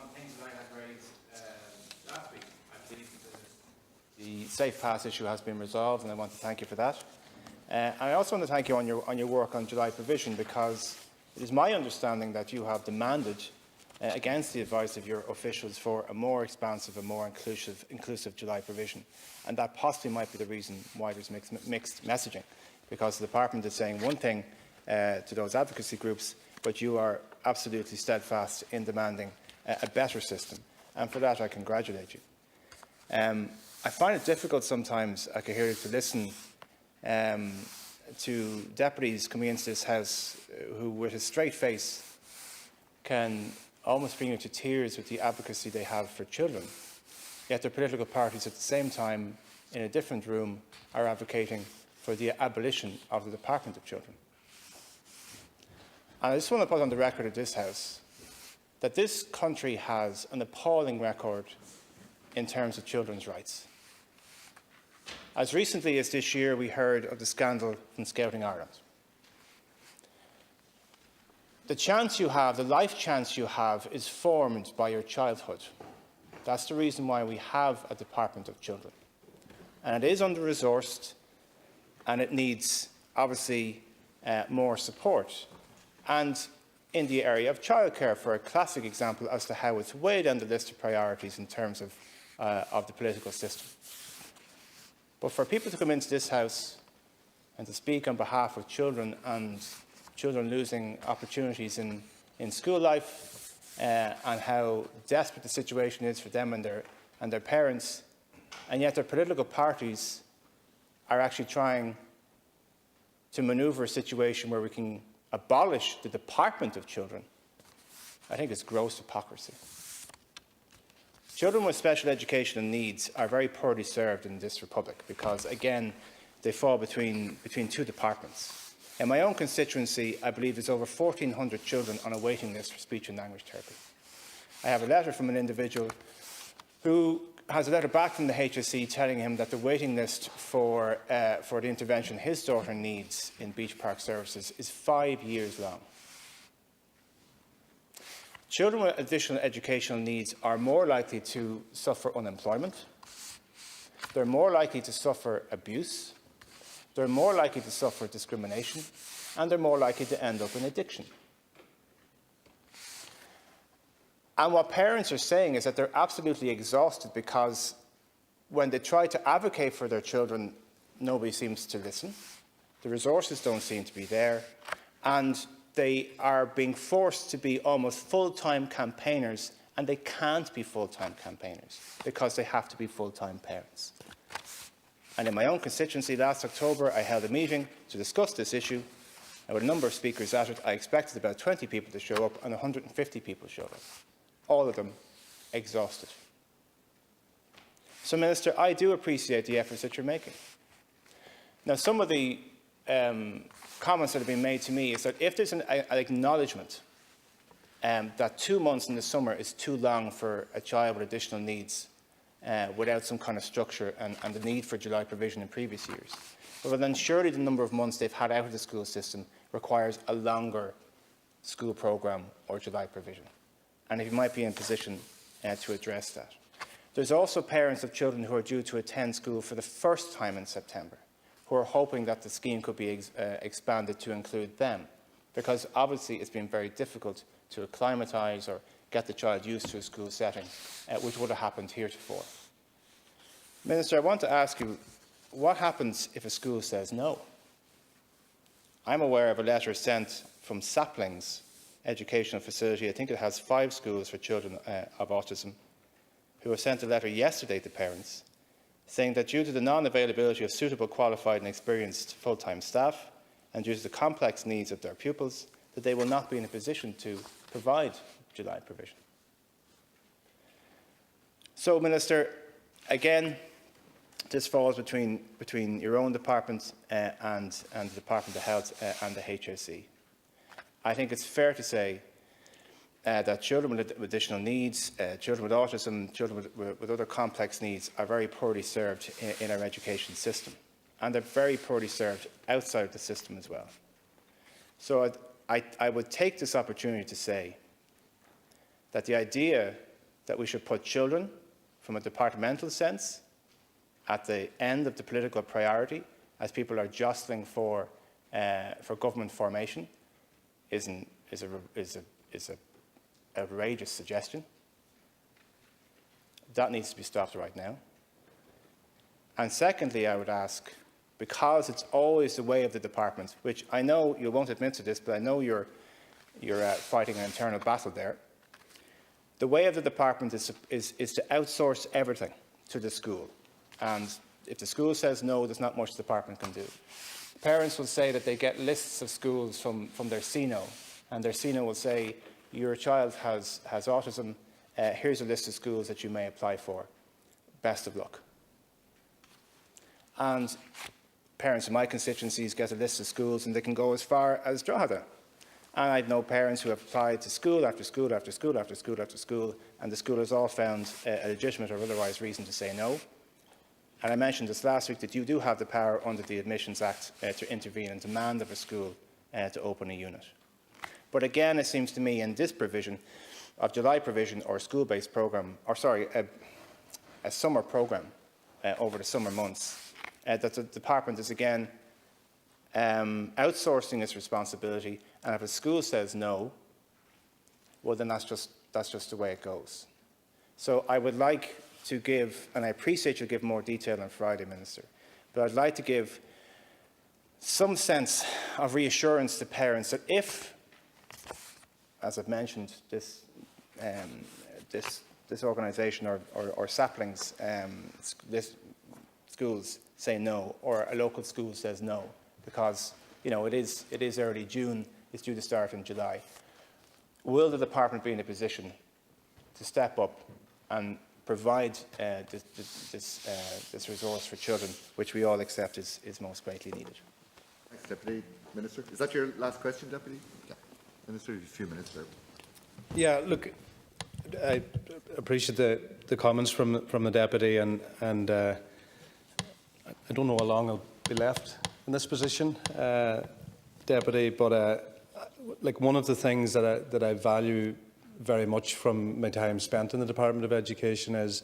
on things that I had raised last week. I believe the Safe Pass issue has been resolved, and I want to thank you for that. And I also want to thank you on your work on July provision, because it is my understanding that you have demanded, against the advice of your officials, for a more expansive and more inclusive July provision. And that possibly might be the reason why there's mixed messaging, because the department is saying one thing to those advocacy groups, but you are absolutely steadfast in demanding a better system. And for that, I congratulate you. I find it difficult sometimes, Cathaoirleach, to listen to deputies coming into this House who, with a straight face, can almost bring you to tears with the advocacy they have for children. Yet their political parties at the same time, in a different room, are advocating for the abolition of the Department of Children. And I just want to put on the record of this House that this country has an appalling record in terms of children's rights. As recently as this year, we heard of the scandal from Scouting Ireland. The chance you have, the life chance you have, is formed by your childhood. That's the reason why we have a Department of Children. And it is under-resourced, and it needs, obviously, more support. And in the area of childcare, for a classic example as to how it's way down the list of priorities in terms of the political system. But for people to come into this House and to speak on behalf of children and children losing opportunities in school life and how desperate the situation is for them and their parents, and yet their political parties are actually trying to manoeuvre a situation where we can abolish the Department of Children, I think it's gross hypocrisy. Children with special educational needs are very poorly served in this republic because, again, they fall between two departments. In my own constituency, I believe there's over 1,400 children on a waiting list for speech and language therapy. I have a letter from an individual who has a letter back from the HSE telling him that the waiting list for the intervention his daughter needs in Beach Park services is 5 years long. Children with additional educational needs are more likely to suffer unemployment, they're more likely to suffer abuse, they're more likely to suffer discrimination, and they're more likely to end up in addiction. And what parents are saying is that they're absolutely exhausted because when they try to advocate for their children, nobody seems to listen, the resources don't seem to be there, and they are being forced to be almost full-time campaigners, and they can't be full-time campaigners because they have to be full-time parents. And in my own constituency last October, I held a meeting to discuss this issue, and with a number of speakers at it, I expected about 20 people to show up, and 150 people showed up, all of them exhausted. So, Minister, I do appreciate the efforts that you're making. Now, some of the comments that have been made to me is that if there's an acknowledgement that 2 months in the summer is too long for a child with additional needs without some kind of structure and the need for July provision in previous years, well then surely the number of months they've had out of the school system requires a longer school programme or July provision. And if you might be in a position to address that. There's also parents of children who are due to attend school for the first time in September, who are hoping that the scheme could be expanded to include them, because obviously it's been very difficult to acclimatise or get the child used to a school setting, which would have happened heretofore. Minister, I want to ask you, what happens if a school says no? I'm aware of a letter sent from Saplings Educational Facility. I think it has 5 schools for children of autism, who have sent a letter yesterday to parents saying that due to the non-availability of suitable, qualified and experienced full-time staff and due to the complex needs of their pupils, that they will not be in a position to provide July provision. So, Minister, again, this falls between your own department and the Department of Health and the HSE. I think it's fair to say that children with additional needs, children with autism, children with other complex needs are very poorly served in our education system. And they're very poorly served outside of the system as well. So I would take this opportunity to say that the idea that we should put children, from a departmental sense, at the end of the political priority, as people are jostling for government formation, is an outrageous suggestion. That needs to be stopped right now. And secondly, I would ask, because it's always the way of the department, which I know you won't admit to this, but I know you're fighting an internal battle there. The way of the department is to outsource everything to the school. And if the school says no, there's not much the department can do. Parents will say that they get lists of schools from their CNO, and their CNO will say, your child has autism, here's a list of schools that you may apply for. Best of luck. And parents in my constituencies get a list of schools and they can go as far as Drogheda. And I know parents who have applied to school after school after school after school after school, and the school has all found a legitimate or otherwise reason to say no. And I mentioned this last week that you do have the power under the Admissions Act to intervene and demand of a school to open a unit. But again, it seems to me in this provision of July provision or school-based programme, or sorry, a summer programme over the summer months, that the department is again outsourcing its responsibility, and if a school says no, well then that's just the way it goes. So I would like to give, and I appreciate you'll give more detail on Friday, Minister, but I'd like to give some sense of reassurance to parents that if, as I've mentioned, this organisation or saplings, this schools say no, or a local school says no, because it is early June, it's due to start in July. Will the department be in a position to step up and provide this resource for children, which we all accept is most greatly needed? Thanks, Deputy Minister. Is that your last question, Deputy? Yeah. Minister, you have a few minutes there. Yeah, look, I appreciate the comments from the Deputy, and I don't know how long I'll be left in this position, Deputy, but like one of the things that I value very much from my time spent in the Department of Education is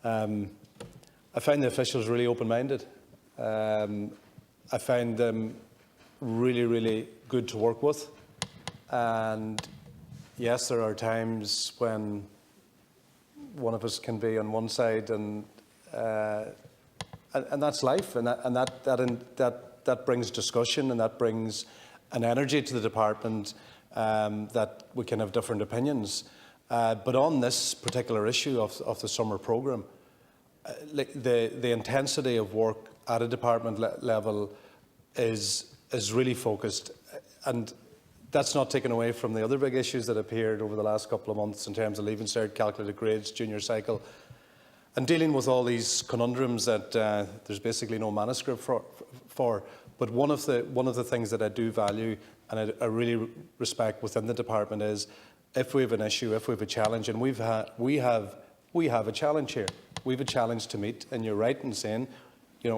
I find the officials really open-minded. I find them really, really good to work with. And yes, there are times when one of us can be on one side, and that's life, and that brings discussion, and that brings an energy to the department that we can have different opinions. But on this particular issue of the summer programme, the intensity of work at a department level is really focused, and that's not taken away from the other big issues that appeared over the last couple of months in terms of Leaving Cert, calculated grades, junior cycle, and dealing with all these conundrums that there's basically no manuscript for. But one of the things that I do value and I really respect within the department is if we have an issue, if we have a challenge, and we have a challenge here. We have a challenge to meet, and you're right in saying,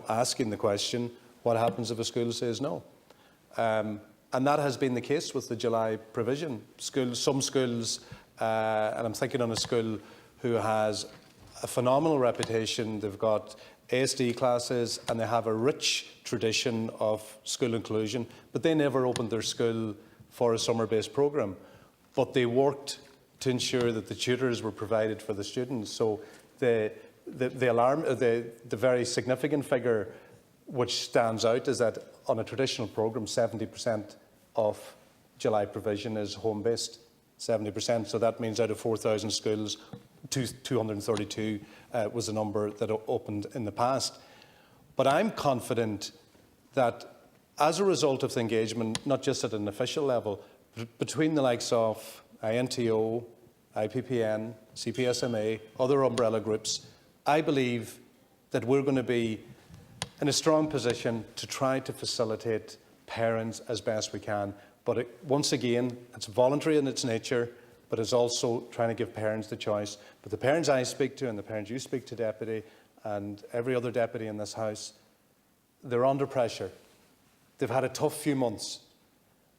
asking the question, what happens if a school says no? And that has been the case with the July provision. Some schools, and I'm thinking on a school who has a phenomenal reputation. They've got ASD classes and they have a rich tradition of school inclusion, but they never opened their school for a summer-based programme. But they worked to ensure that the tutors were provided for the students. So the very significant figure which stands out is that on a traditional programme, 70% of July provision is home-based, 70%. So that means out of 4,000 schools, 232 was the number that opened in the past. But I'm confident that as a result of the engagement, not just at an official level, between the likes of INTO, IPPN, CPSMA, other umbrella groups, I believe that we're going to be in a strong position to try to facilitate parents as best we can. But once again, it's voluntary in its nature, but it's also trying to give parents the choice. But the parents I speak to and the parents you speak to, Deputy, and every other deputy in this House, they're under pressure. They've had a tough few months.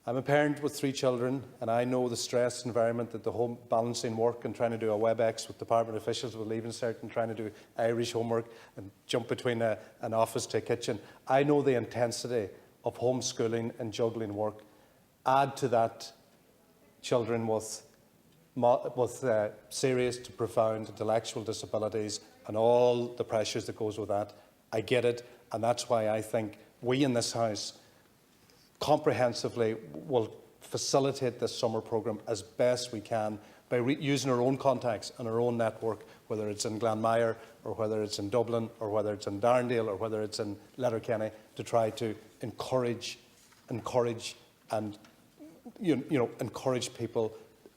I'm a parent with 3 children, and I know the stress environment that the home balancing work and trying to do a WebEx with department officials with Leaving Cert and trying to do Irish homework and jump between an office to a kitchen. I know the intensity of homeschooling and juggling work. Add to that children with serious to profound intellectual disabilities and all the pressures that goes with that. I get it, and that's why I think we in this House comprehensively will facilitate this summer programme as best we can by using our own contacts and our own network, whether it's in Glanmire or whether it's in Dublin or whether it's in Darndale or whether it's in Letterkenny, to try to encourage and encourage people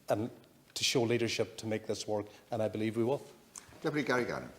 and to show leadership to make this work, and I believe we will. Deputy Gary Gannon.